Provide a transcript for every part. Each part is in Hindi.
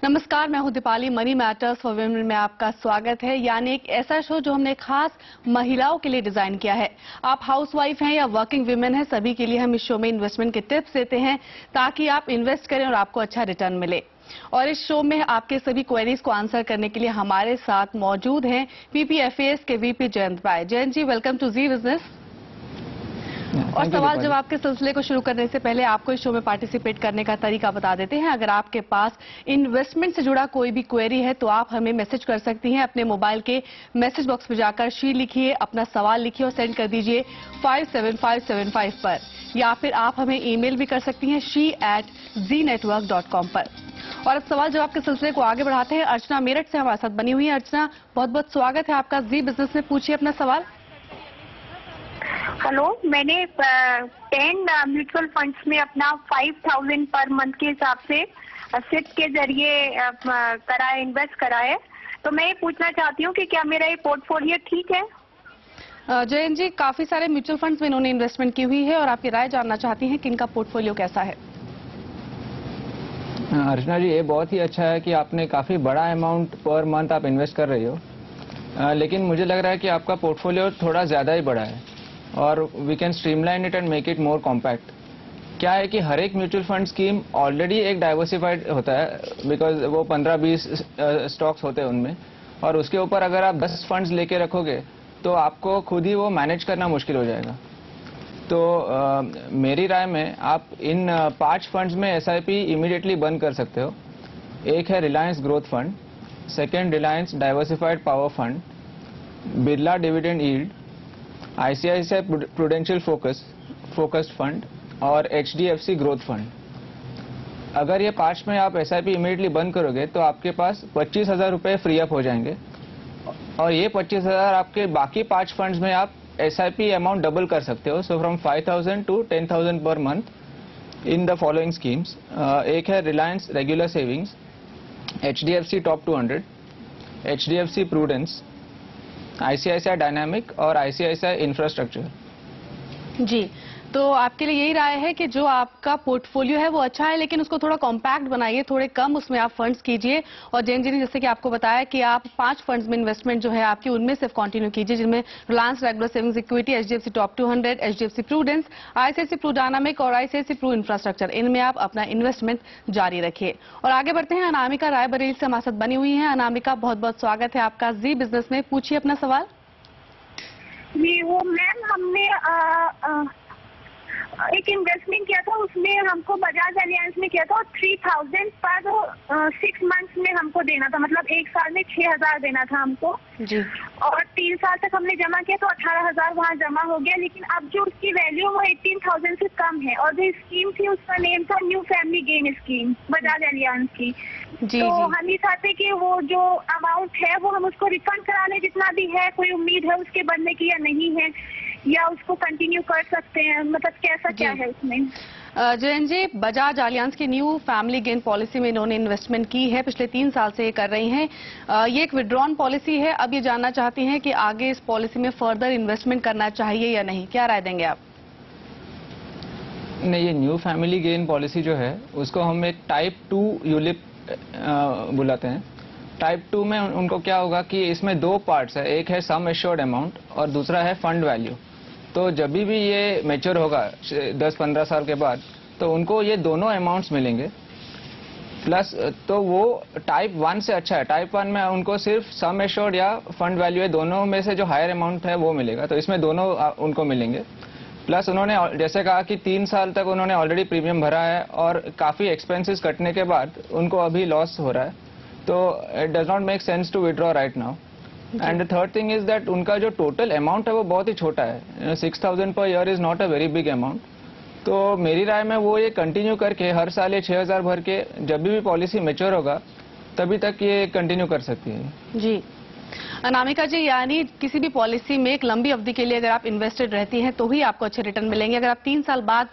नमस्कार, मैं हूं Deepali. Money matters for women में आपका स्वागत है। यानी एक ऐसा शो जो हमने खास महिलाओं के लिए डिजाइन किया है। आप हाउसवाइफ हैं या वर्किंग वुमेन हैं, सभी के लिए हम इस शो में इन्वेस्टमेंट के टिप्स देते हैं ताकि आप इन्वेस्ट करें और आपको अच्छा रिटर्न मिले। और इस शो में आपके सभी क्वेरीज को आंसर करने के लिए हमारे साथ मौजूद हैं PPFAS के VP Jayant Rai. Jayant ji, welcome to Zee business. और सवाल जवाब के सिलसिले को शुरू करने से पहले आपको इस शो में पार्टिसिपेट करने का तरीका बता देते हैं। अगर आपके पास इन्वेस्टमेंट से जुड़ा कोई भी क्वेरी है तो आप हमें मैसेज कर सकती हैं। अपने मोबाइल के मैसेज बॉक्स में जाकर शी लिखिए, अपना सवाल लिखिए और सेंड कर दीजिए 57575 पर, या फिर आप हमें ईमेल भी कर सकती हैं she@znetwork.com पर। और अब सवाल जवाब के सिलसिले को आगे बढ़ाते हैं। अर्चना मेरठ से हमारे साथ बनी हुई है। अर्चना, बहुत बहुत स्वागत है आपका जी बिजनेस में। पूछिए अपना सवाल। हेलो, मैंने 10 म्यूचुअल फंड्स में अपना 5000 पर मंथ के हिसाब से सिप के जरिए कराए, इन्वेस्ट कराए। तो मैं ये पूछना चाहती हूँ कि क्या मेरा ये पोर्टफोलियो ठीक है? जयंत जी, काफी सारे म्यूचुअल फंड्स में इन्होंने इन्वेस्टमेंट की हुई है और आपकी राय जानना चाहती हैं कि इनका पोर्टफोलियो कैसा है। अर्चना जी, ये बहुत ही अच्छा है कि आपने काफी बड़ा अमाउंट पर मंथ आप इन्वेस्ट कर रही हो, लेकिन मुझे लग रहा है कि आपका पोर्टफोलियो थोड़ा ज्यादा ही बड़ा है और we can streamline it and make it more compact. क्या है कि हर एक म्यूचुअल फंड स्कीम ऑलरेडी एक डाइवर्सिफाइड होता है, बिकॉज वो 15-20 स्टॉक्स होते हैं उनमें, और उसके ऊपर अगर आप 10 फंड्स लेके रखोगे तो आपको खुद ही वो मैनेज करना मुश्किल हो जाएगा। तो मेरी राय में आप इन 5 फंड्स में SIP इमीडिएटली बंद कर सकते हो। एक है Reliance growth fund, second Reliance diversified power fund, Birla dividend yield, ICICI prudential focused fund और HDFC ग्रोथ फंड। अगर ये 5 में आप SIP इमीडिएटली बंद करोगे तो आपके पास 25,000 रुपये फ्री अप हो जाएंगे, और ये 25,000 आपके बाकी 5 फंड्स में आप SIP अमाउंट डबल कर सकते हो। So from 5,000 to 10,000 per month in the following schemes. एक है Reliance regular savings, HDFC top 200, HDFC prudence, ICICI dynamic और ICICI इंफ्रास्ट्रक्चर। जी, तो आपके लिए यही राय है कि जो आपका पोर्टफोलियो है वो अच्छा है, लेकिन उसको थोड़ा कॉम्पैक्ट बनाइए, थोड़े कम उसमें आप फंड्स कीजिए। और जैन जी ने जैसे कि आपको बताया कि आप 5 फंड्स में इन्वेस्टमेंट जो है आपकी, उनमें सिर्फ कंटिन्यू कीजिए, जिनमें Reliance regular savings equity, HDFC top 200, HDFC prudence, ICICI pru dynamic और ICICI प्रू इंफ्रास्ट्रक्चर, इनमें आप अपना इन्वेस्टमेंट जारी रखिए। और आगे बढ़ते हैं। अनामिका रायबरेली से हमारे साथ बनी हुई है। अनामिका, बहुत बहुत स्वागत है आपका जी बिजनेस में। पूछिए अपना सवाल। जी, वो मैम, हमने एक इन्वेस्टमेंट किया था, उसमें हमको बजाज एलियांस में किया था और 3,000 पर 6 मंथ्स में हमको देना था, मतलब 1 साल में 6,000 देना था हमको जी। और 3 साल तक हमने जमा किया तो 18,000 वहाँ जमा हो गया। लेकिन अब जो उसकी वैल्यू वो 18,000 से कम है, और जो स्कीम थी उसका नेम था new family gain scheme, Bajaj Alliance की। जी, तो जी। हम ये चाहते कि वो जो अमाउंट है वो हम उसको रिफंड करा लें, जितना भी है। कोई उम्मीद है उसके बनने की या नहीं है, या उसको कंटिन्यू कर सकते हैं, मतलब कैसा क्या है उसमें? जयंत जी, बजाज एलियांस की न्यू फैमिली गेन पॉलिसी में इन्होंने इन्वेस्टमेंट की है, पिछले 3 साल से ये कर रही हैं। ये एक विड्रॉन पॉलिसी है। अब ये जानना चाहती हैं कि आगे इस पॉलिसी में फर्दर इन्वेस्टमेंट करना चाहिए या नहीं, क्या राय देंगे आप? नहीं, ये न्यू फैमिली गेन पॉलिसी जो है उसको हम एक टाइप 2 यूलिप बुलाते हैं। टाइप 2 में उनको क्या होगा कि इसमें 2 पार्ट्स है, एक है सम एश्योर्ड अमाउंट और दूसरा है फंड वैल्यू। तो जब भी ये मैच्योर होगा 10-15 साल के बाद, तो उनको ये दोनों अमाउंट्स मिलेंगे। प्लस तो वो टाइप 1 से अच्छा है। टाइप 1 में उनको सिर्फ सम एश्योर्ड या फंड वैल्यू है, दोनों में से जो हायर अमाउंट है वो मिलेगा। तो इसमें दोनों उनको मिलेंगे। प्लस उन्होंने जैसे कहा कि 3 साल तक उन्होंने ऑलरेडी प्रीमियम भरा है और काफी एक्सपेंसेस कटने के बाद उनको अभी लॉस हो रहा है, तो it does not make sense to withdraw right now. And the third thing is that उनका जो टोटल अमाउंट है वो बहुत ही छोटा है। 6,000 per year is not a very big amount. तो मेरी राय में वो ये कंटिन्यू करके हर साल ये 6,000 भर के जब भी पॉलिसी मैच्योर होगा तभी तक ये कंटिन्यू कर सकती है। जी अनामिका जी, यानी किसी भी पॉलिसी में एक लंबी अवधि के लिए अगर आप इन्वेस्टेड रहती हैं तो ही आपको अच्छे रिटर्न मिलेंगे। अगर आप 3 साल बाद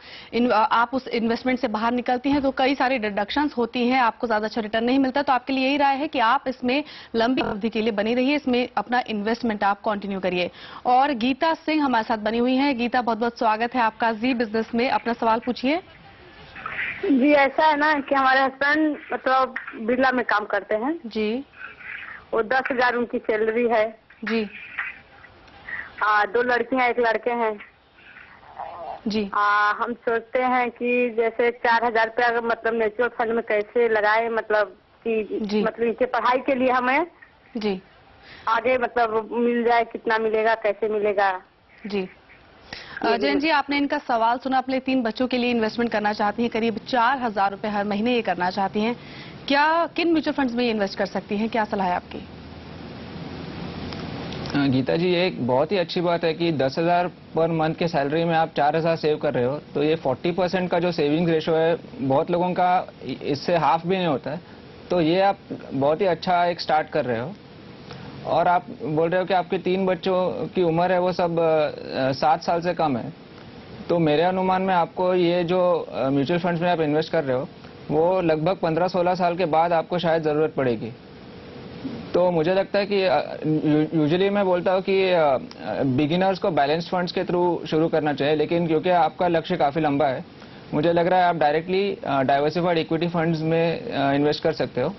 आप उस इन्वेस्टमेंट से बाहर निकलती हैं तो कई सारी डिडक्शंस होती हैं, आपको ज्यादा अच्छा रिटर्न नहीं मिलता। तो आपके लिए यही राय है कि आप इसमें लंबी अवधि के लिए बनी रहिए, इसमें अपना इन्वेस्टमेंट आप कंटिन्यू करिए। और गीता सिंह हमारे साथ बनी हुई हैं। गीता, बहुत बहुत स्वागत है आपका जी बिजनेस में। अपना सवाल पूछिए। जी ऐसा है ना कि हमारे हस्बैंड मतलब बिरला में काम करते हैं। जी वो 10,000 उनकी सैलरी है। जी 2 लड़कियां 1 लड़के हैं। जी हम सोचते हैं कि जैसे 4,000 रुपया अगर मतलब म्यूचुअल फंड में कैसे लगाए, मतलब कि जी। मतलब इनके पढ़ाई के लिए हमें जी आगे मतलब मिल जाए, कितना मिलेगा, कैसे मिलेगा। जी जैन जी, आपने इनका सवाल सुना। अपने 3 बच्चों के लिए इन्वेस्टमेंट करना चाहती हैं, करीब 4,000 रुपए हर महीने ये करना चाहती हैं। क्या किन म्यूचुअल फंड्स में ये इन्वेस्ट कर सकती हैं? क्या सलाह है आपकी? गीता जी, ये एक बहुत ही अच्छी बात है कि 10,000 पर मंथ के सैलरी में आप 4,000 सेव कर रहे हो, तो ये 40% का जो सेविंग रेशो है, बहुत लोगों का इससे हाफ भी नहीं होता है। तो ये आप बहुत ही अच्छा एक स्टार्ट कर रहे हो। और आप बोल रहे हो कि आपके 3 बच्चों की उम्र है वो सब 7 साल से कम है, तो मेरे अनुमान में आपको ये जो म्यूचुअल फंड्स में आप इन्वेस्ट कर रहे हो वो लगभग 15-16 साल के बाद आपको शायद ज़रूरत पड़ेगी। तो मुझे लगता है कि यूजुअली मैं बोलता हूँ कि बिगिनर्स को बैलेंस फंड्स के थ्रू शुरू करना चाहिए, लेकिन क्योंकि आपका लक्ष्य काफ़ी लंबा है, मुझे लग रहा है आप डायरेक्टली डाइवर्सिफाइड इक्विटी फंड्स में इन्वेस्ट कर सकते हो।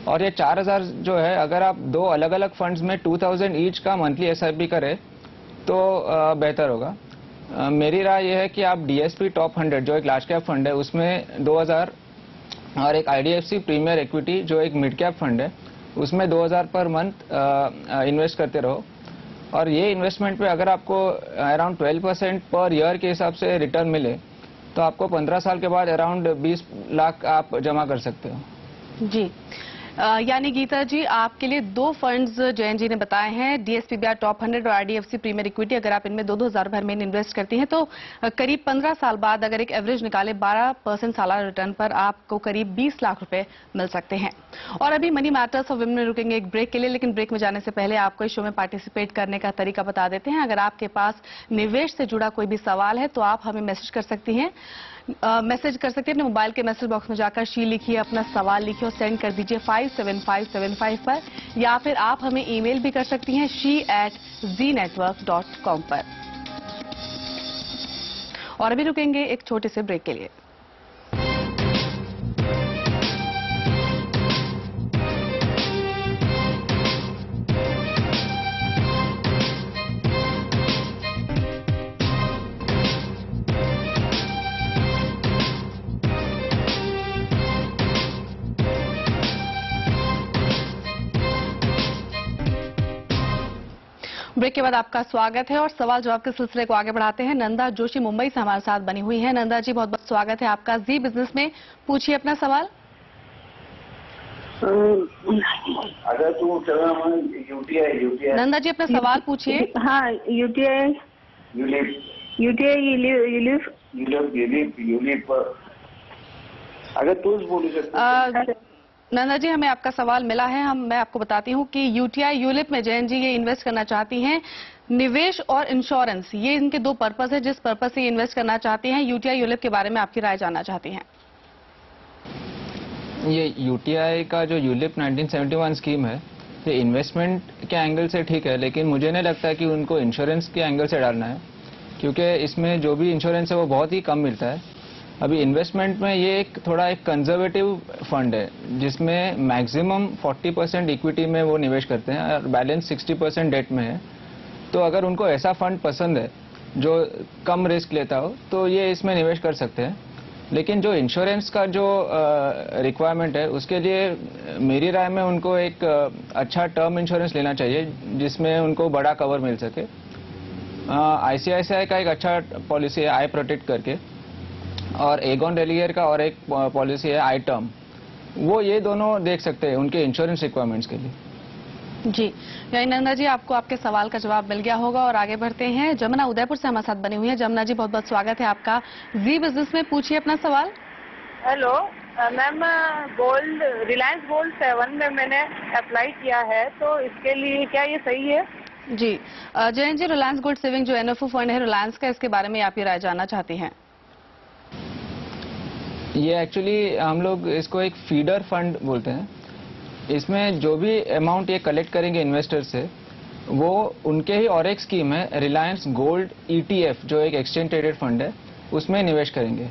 और ये 4,000 जो है, अगर आप 2 अलग अलग फंड्स में 2,000 ईच का मंथली SIP करें तो बेहतर होगा। मेरी राय यह है कि आप DSP टॉप 100 जो एक लार्ज कैप फंड है उसमें 2,000 और एक IDFC प्रीमियर इक्विटी जो एक मिड कैप फंड है उसमें 2,000 पर मंथ इन्वेस्ट करते रहो। और ये इन्वेस्टमेंट पे अगर आपको अराउंड 12% पर ईयर के हिसाब से रिटर्न मिले तो आपको 15 साल के बाद अराउंड 20 लाख आप जमा कर सकते हो। जी यानी गीता जी, आपके लिए 2 फंड्स जैन जी ने बताए हैं, DSPBR टॉप 100 और IDFC प्रीमियर इक्विटी। अगर आप इनमें 2-2 हजार भर में इन्वेस्ट करती हैं तो करीब 15 साल बाद अगर एक एवरेज निकाले 12% सालाना रिटर्न पर आपको करीब 20 लाख रुपए मिल सकते हैं। और अभी मनी मैटर्स और विमेन में रुकेंगे एक ब्रेक के लिए, लेकिन ब्रेक में जाने से पहले आपको इस शो में पार्टिसिपेट करने का तरीका बता देते हैं। अगर आपके पास निवेश से जुड़ा कोई भी सवाल है तो आप हमें मैसेज कर सकती हैं। मैसेज कर सकते हैं अपने मोबाइल के मैसेज बॉक्स में जाकर शी लिखिए, अपना सवाल लिखिए और सेंड कर दीजिए 57575 पर, या फिर आप हमें ईमेल भी कर सकती हैं she@znetwork.com पर। और अभी रुकेंगे एक छोटे से ब्रेक के लिए। ब्रेक के बाद आपका स्वागत है और सवाल जवाब के सिलसिले को आगे बढ़ाते हैं। नंदा जोशी मुंबई से हमारे साथ बनी हुई है। नंदा जी, बहुत बहुत स्वागत है आपका जी बिजनेस में। पूछिए अपना सवाल। अगर तू यूटीआई नंदा जी, अपना सवाल पूछिए। हाँ, यूटीआई यूलिप अगर तू बोलू सकते। नंदा जी, हमें आपका सवाल मिला है। मैं आपको बताती हूँ कि यूटीआई यूलिप में जैन जी ये इन्वेस्ट करना चाहती हैं। निवेश और इंश्योरेंस, ये इनके 2 पर्पस है। जिस पर्पस से इन्वेस्ट करना चाहती हैं, यूटीआई यूलिप के बारे में आपकी राय जानना चाहती हैं। ये यूटीआई का जो यूलिप 1971 स्कीम है, ये इन्वेस्टमेंट के एंगल से ठीक है, लेकिन मुझे नहीं लगता कि उनको इंश्योरेंस के एंगल से डालना है, क्योंकि इसमें जो भी इंश्योरेंस है वो बहुत ही कम मिलता है। अभी इन्वेस्टमेंट में ये थोड़ा एक कंजर्वेटिव फंड है जिसमें मैक्सिमम 40% इक्विटी में वो निवेश करते हैं और बैलेंस 60% डेट में है। तो अगर उनको ऐसा फंड पसंद है जो कम रिस्क लेता हो तो ये इसमें निवेश कर सकते हैं। लेकिन जो इंश्योरेंस का जो रिक्वायरमेंट है उसके लिए मेरी राय में उनको एक अच्छा टर्म इंश्योरेंस लेना चाहिए जिसमें उनको बड़ा कवर मिल सके। ICICI का एक अच्छा पॉलिसी है आई प्रोटेक्ट करके, और एगॉन रेलियर का और एक पॉलिसी है आई टर्म। वो ये दोनों देख सकते हैं उनके इंश्योरेंस रिक्वायरमेंट्स के लिए। जी, यानी नंदा जी, आपको आपके सवाल का जवाब मिल गया होगा। और आगे बढ़ते हैं। जमुना उदयपुर से हमारे साथ बनी हुई है। जमुना जी, बहुत बहुत स्वागत है आपका जी बिजनेस में। पूछिए अपना सवाल। Hello ma'am, gold Reliance gold 7 में मैंने अप्लाई किया है, तो इसके लिए क्या ये सही है? जी जयंत जी, रिलायंस गोल्ड सेविंग जो NFO फंड है रिलायंस का, इसके बारे में आप ये राय जानना चाहती हैं। ये एक्चुअली हम लोग इसको एक फीडर फंड बोलते हैं। इसमें जो भी अमाउंट ये कलेक्ट करेंगे इन्वेस्टर से, वो उनके ही और एक स्कीम है रिलायंस गोल्ड ETF जो एक एक्सचेंज ट्रेडेड फंड है, उसमें निवेश करेंगे।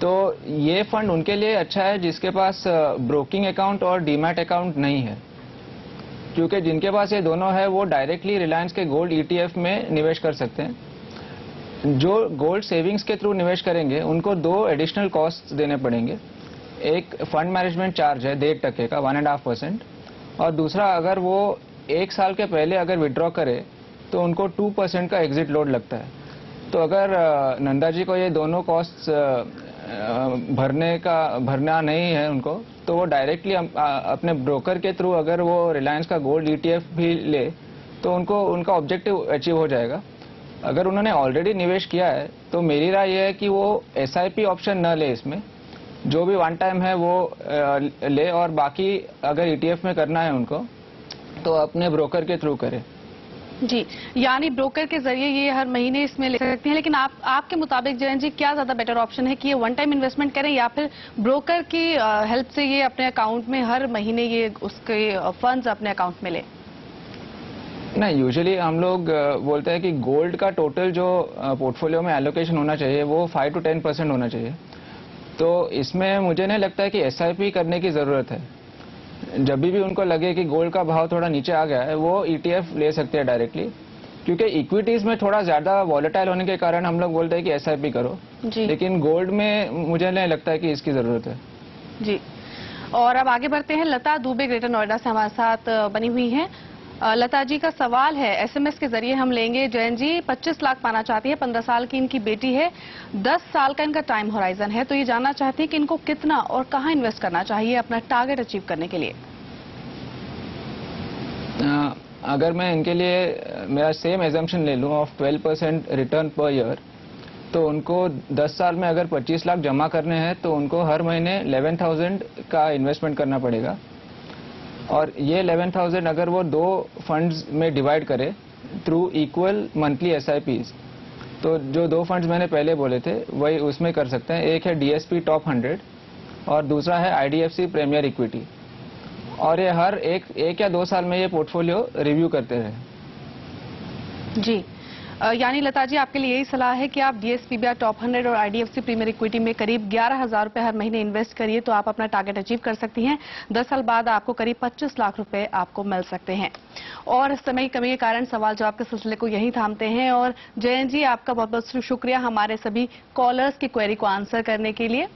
तो ये फंड उनके लिए अच्छा है जिसके पास ब्रोकिंग अकाउंट और डीमैट अकाउंट नहीं है, क्योंकि जिनके पास ये दोनों है वो डायरेक्टली रिलायंस के गोल्ड ETF में निवेश कर सकते हैं। जो गोल्ड सेविंग्स के थ्रू निवेश करेंगे उनको 2 एडिशनल कॉस्ट देने पड़ेंगे। एक फंड मैनेजमेंट चार्ज है 1.5% का 1.5%, और दूसरा अगर वो 1 साल के पहले अगर विड्रॉ करे तो उनको 2% का एग्जिट लोड लगता है। तो अगर नंदा जी को ये दोनों कॉस्ट भरना नहीं है उनको, तो वो डायरेक्टली अपने ब्रोकर के थ्रू अगर वो रिलायंस का गोल्ड ETF भी ले तो उनको उनका ऑब्जेक्टिव अचीव हो जाएगा। अगर उन्होंने ऑलरेडी निवेश किया है तो मेरी राय यह है कि वो SIP ऑप्शन न ले, इसमें जो भी वन टाइम है वो ले, और बाकी अगर ETF में करना है उनको तो अपने ब्रोकर के थ्रू करे। जी, यानी ब्रोकर के जरिए ये हर महीने इसमें ले सकते हैं, लेकिन आपके मुताबिक जयंत जी क्या ज्यादा बेटर ऑप्शन है कि ये वन टाइम इन्वेस्टमेंट करें या फिर ब्रोकर की हेल्प से ये अपने अकाउंट में हर महीने ये उसके फंड्स अपने अकाउंट में ले? नहीं, यूजुअली हम लोग बोलते हैं कि गोल्ड का टोटल जो पोर्टफोलियो में एलोकेशन होना चाहिए वो 5 to 10% होना चाहिए। तो इसमें मुझे नहीं लगता है कि SIP करने की जरूरत है। जब भी उनको लगे कि गोल्ड का भाव थोड़ा नीचे आ गया है वो ETF ले सकते हैं डायरेक्टली, क्योंकि इक्विटीज में थोड़ा ज्यादा वॉलेटाइल होने के कारण हम लोग बोलते हैं कि SIP करो, लेकिन गोल्ड में मुझे नहीं लगता है कि इसकी जरूरत है। जी, और अब आगे बढ़ते हैं। लता दुबे ग्रेटर नोएडा से हमारे साथ बनी हुई हैं। लता जी का सवाल है, SMS के जरिए हम लेंगे। जयंत जी 25 लाख पाना चाहती है, 15 साल की इनकी बेटी है, 10 साल का इनका टाइम होराइजन है, तो ये जानना चाहती है कि इनको कितना और कहां इन्वेस्ट करना चाहिए अपना टारगेट अचीव करने के लिए। अगर मैं इनके लिए मेरा सेम एजम्पशन ले लूं ऑफ 12% रिटर्न पर ईयर, तो उनको 10 साल में अगर 25 लाख जमा करने हैं तो उनको हर महीने 11,000 का इन्वेस्टमेंट करना पड़ेगा। और ये 11,000 अगर वो 2 फंड्स में डिवाइड करे थ्रू इक्वल मंथली SIPs, तो जो 2 फंड्स मैंने पहले बोले थे वही उसमें कर सकते हैं। एक है DSP टॉप 100 और दूसरा है IDFC प्रीमियर इक्विटी, और ये हर एक या 2 साल में ये पोर्टफोलियो रिव्यू करते रहे। जी, यानी लता जी आपके लिए यही सलाह है कि आप DSP टॉप 100 और IDFC प्रीमियर इक्विटी में करीब 11,000 रुपए हर महीने इन्वेस्ट करिए तो आप अपना टारगेट अचीव कर सकती हैं। 10 साल बाद आपको करीब 25 लाख रुपए आपको मिल सकते हैं। और समय की कमी के कारण सवाल जवाब के सिलसिले को यही थामते हैं। और जयंत जी आपका बहुत बहुत शुक्रिया हमारे सभी कॉलर्स की क्वेरी को आंसर करने के लिए।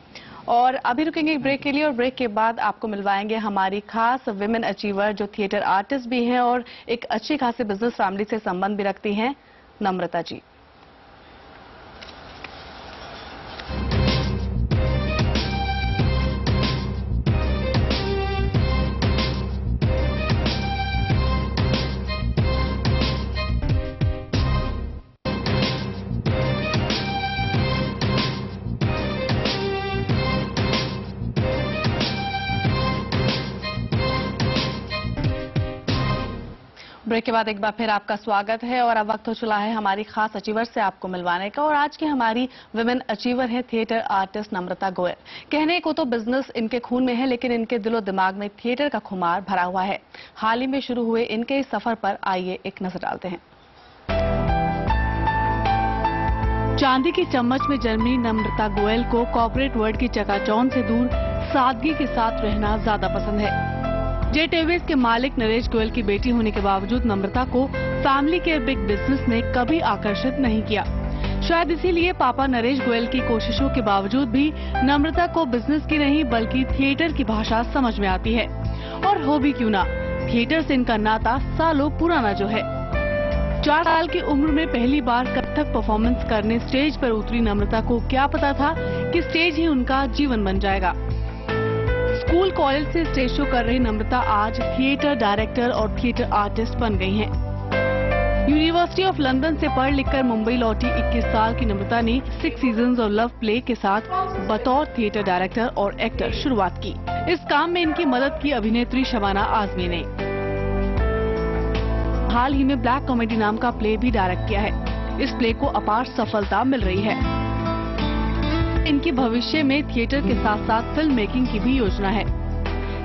और अभी रुकेंगे एक ब्रेक के लिए, और ब्रेक के बाद आपको मिलवाएंगे हमारी खास विमेन अचीवर जो थिएटर आर्टिस्ट भी हैं और एक अच्छी खासी बिजनेस फैमिली से संबंध भी रखती हैं, नम्रता जी। ब्रेक के बाद एक बार फिर आपका स्वागत है। और अब वक्त हो चला है हमारी खास अचीवर से आपको मिलवाने का। और आज की हमारी विमेन अचीवर है थिएटर आर्टिस्ट नम्रता गोयल। कहने को तो बिजनेस इनके खून में है, लेकिन इनके दिलो दिमाग में थिएटर का खुमार भरा हुआ है। हाल ही में शुरू हुए इनके इस सफर पर आइए एक नजर डालते हैं। चांदी की चम्मच में जन्मी नम्रता गोयल को कॉर्पोरेट वर्ल्ड की चकाचौंध से दूर सादगी के साथ रहना ज्यादा पसंद है। जेट एयरवेज के मालिक नरेश गोयल की बेटी होने के बावजूद नम्रता को फैमिली केयर बिग बिजनेस ने कभी आकर्षित नहीं किया। शायद इसीलिए पापा नरेश गोयल की कोशिशों के बावजूद भी नम्रता को बिजनेस की नहीं बल्कि थिएटर की भाषा समझ में आती है। और हो भी क्यों ना, थिएटर से इनका नाता सालों पुराना जो है। 4 साल की उम्र में पहली बार कथक परफॉर्मेंस करने स्टेज पर उतरी नम्रता को क्या पता था कि स्टेज ही उनका जीवन बन जाएगा। स्कूल कॉलेज से स्टेज शो कर रही नम्रता आज थिएटर डायरेक्टर और थिएटर आर्टिस्ट बन गई हैं। यूनिवर्सिटी ऑफ लंदन से पढ़ लिखकर मुंबई लौटी 21 साल की नम्रता ने 6 सीजन्स और लव प्ले के साथ बतौर थिएटर डायरेक्टर और एक्टर शुरुआत की। इस काम में इनकी मदद की अभिनेत्री शबाना आजमी ने। हाल ही में ब्लैक कॉमेडी नाम का प्ले भी डायरेक्ट किया है। इस प्ले को अपार सफलता मिल रही है। इनकी भविष्य में थिएटर के साथ साथ फिल्म मेकिंग की भी योजना है।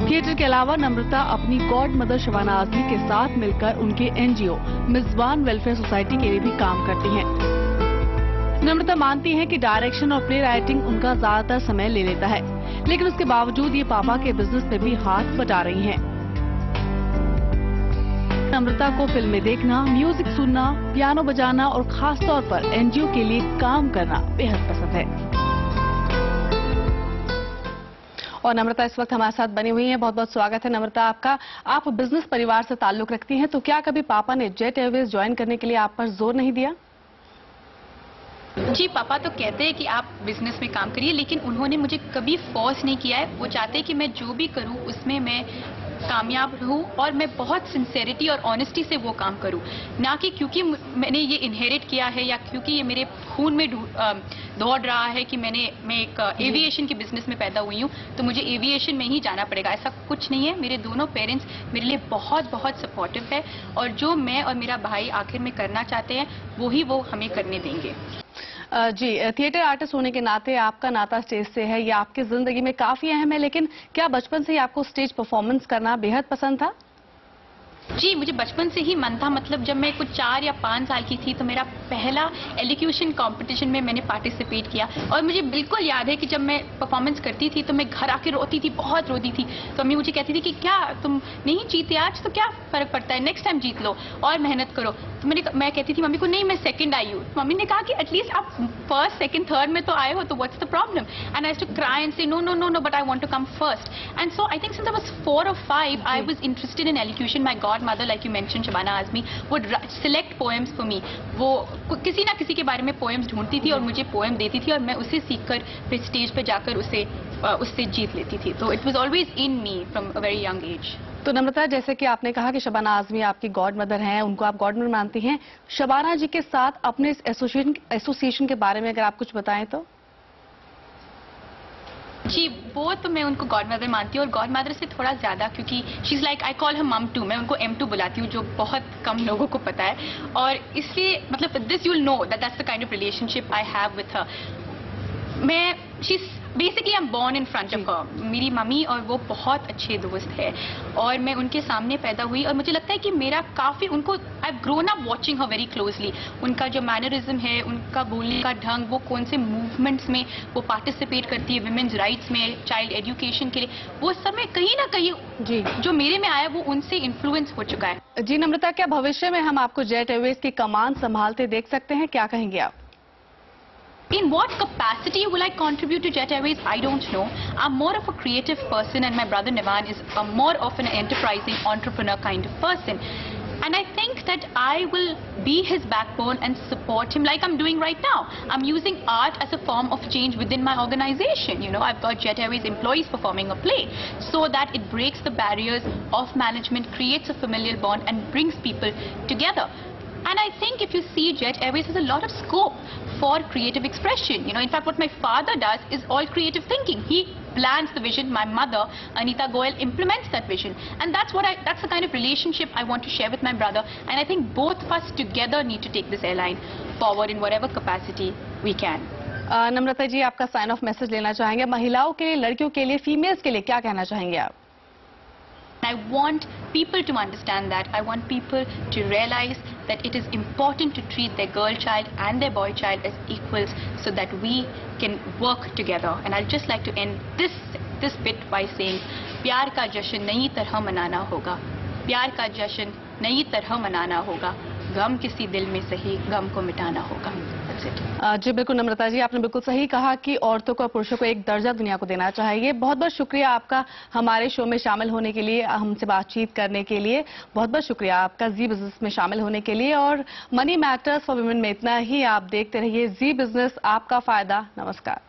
थिएटर के अलावा नम्रता अपनी गॉड मदर शबाना आजमी के साथ मिलकर उनके NGO मिज़बान वेलफेयर सोसाइटी के लिए भी काम करती हैं। नम्रता मानती हैं कि डायरेक्शन और प्ले राइटिंग उनका ज्यादातर समय ले लेता है, लेकिन उसके बावजूद ये पापा के बिजनेस में भी हाथ बटा रही हैं। नम्रता को फिल्में देखना, म्यूजिक सुनना, पियानो बजाना और खास तौर पर एनजीओ के लिए काम करना बेहद पसंद है। और नम्रता इस वक्त हमारे साथ बनी हुई हैं। बहुत बहुत स्वागत है नम्रता आपका। आप बिजनेस परिवार से ताल्लुक रखती हैं, तो क्या कभी पापा ने जेट एयरवेज ज्वाइन करने के लिए आप पर जोर नहीं दिया? जी, पापा तो कहते हैं कि आप बिजनेस में काम करिए, लेकिन उन्होंने मुझे कभी फोर्स नहीं किया है। वो चाहते हैं कि मैं जो भी करूं उसमें मैं कामयाब रहूं और मैं बहुत सिंसेरिटी और ऑनेस्टी से वो काम करूं, ना कि क्योंकि मैंने ये इनहेरिट किया है या क्योंकि ये मेरे खून में दौड़ रहा है कि मैं एक एविएशन के बिजनेस में पैदा हुई हूं तो मुझे एविएशन में ही जाना पड़ेगा। ऐसा कुछ नहीं है। मेरे दोनों पेरेंट्स मेरे लिए बहुत बहुत सपोर्टिव है और जो मैं और मेरा भाई आखिर में करना चाहते हैं वो हमें करने देंगे। जी, थिएटर आर्टिस्ट होने के नाते आपका नाता स्टेज से है, ये आपकी जिंदगी में काफी अहम है, लेकिन क्या बचपन से ही आपको स्टेज परफॉर्मेंस करना बेहद पसंद था? जी, मुझे बचपन से ही मन था। मतलब जब मैं कुछ 4 या 5 साल की थी तो मेरा पहला एलिक्यूशन कंपटीशन में मैंने पार्टिसिपेट किया और मुझे बिल्कुल याद है कि जब मैं परफॉर्मेंस करती थी तो मैं घर आके रोती थी, बहुत रोती थी। तो मम्मी मुझे कहती थी कि क्या तुम नहीं जीते आज तो क्या फर्क पड़ता है, नेक्स्ट टाइम जीत लो और मेहनत करो। तो मैं कहती थी मम्मी को नहीं मैं सेकंड आई हूँ। मम्मी ने कहा कि एटलीस्ट आप फर्स्ट सेकंड थर्ड में तो आए हो तो what's the problem. And I to cry and say no no no no but I want to come first. And so I think since I was 4 or 5 I was interested in elocution. My god mother, like you mentioned, Shabana Azmi, would select poems for me. वो किसी ना किसी के बारे में पोएम्स ढूंढती थी और मुझे पोएम देती थी और मैं उसे सीखकर फिर स्टेज पे जाकर उससे जीत लेती थी। तो it was always in me from a very young age. तो नम्रता, जैसे कि आपने कहा कि शबाना आजमी आपकी गॉड मदर हैं, उनको आप गॉड मदर मानती हैं, शबाना जी के साथ अपने इस एसोसिएशन के बारे में अगर आप कुछ बताएं तो? जी, वो तो मैं उनको गॉड मदर मानती हूँ और गॉड मदर से थोड़ा ज्यादा, क्योंकि she is like I call her मम टू। मैं उनको M2 बुलाती हूँ, जो बहुत कम लोगों को पता है और इसलिए मतलब this you will know that's the kind of relationship I have with her. Basically I am born in front of her. मेरी मम्मी और वो बहुत अच्छे दोस्त है और मैं उनके सामने पैदा हुई और मुझे लगता है कि मेरा काफी उनको I grown up watching her very closely. उनका जो मैनरिज्म है, उनका बोलने का ढंग, वो कौन से मूवमेंट्स में वो पार्टिसिपेट करती है, विमेन्स राइट्स में, चाइल्ड एजुकेशन के लिए, वो सब में कहीं ना कहीं जी जो मेरे में आया वो उनसे इन्फ्लुएंस हो चुका है। जी नम्रता, क्या भविष्य में हम आपको जेट एयरवेज की कमान संभालते देख सकते हैं? क्या कहेंगे आप? In what capacity will I contribute to Jet Airways? I don't know. I'm more of a creative person and my brother Nivan is more of an enterprising entrepreneur kind of person. And I think that I will be his backbone and support him like I'm doing right now. I'm using art as a form of change within my organization. You know, I've got Jet Airways employees performing a play so that it breaks the barriers of management, creates a familial bond and brings people together. And I think if you see Jet Airways has a lot of scope for creative expression. You know, in fact, what my father does is all creative thinking. He plans the vision. My mother, Anita Goel, implements that vision. And that's the kind of relationship I want to share with my brother. And I think both of us together need to take this airline forward in whatever capacity we can. नम्रता जी, आपका साइन ऑफ मैसेज लेना चाहेंगे। महिलाओं के लिए, लड़कियों के लिए, फीमेल्स के लिए क्या कहना चाहेंगे आप? I want people to understand that. I want people to realize that it is important to treat their girl child and their boy child as equals so that we can work together. And I'd just like to end this bit by saying, प्यार का जश्न नई तरह मनाना होगा, प्यार का जश्न नई तरह मनाना होगा, गम किसी दिल में सही गम को मिटाना होगा। जी बिल्कुल नम्रता जी, आपने बिल्कुल सही कहा कि औरतों को और पुरुषों को एक दर्जा दुनिया को देना चाहिए। बहुत बहुत शुक्रिया आपका हमारे शो में शामिल होने के लिए, हमसे बातचीत करने के लिए। बहुत बहुत शुक्रिया आपका जी बिजनेस में शामिल होने के लिए। और मनी मैटर्स फॉर वुमेन में इतना ही। आप देखते रहिए जी बिजनेस, आपका फायदा। नमस्कार।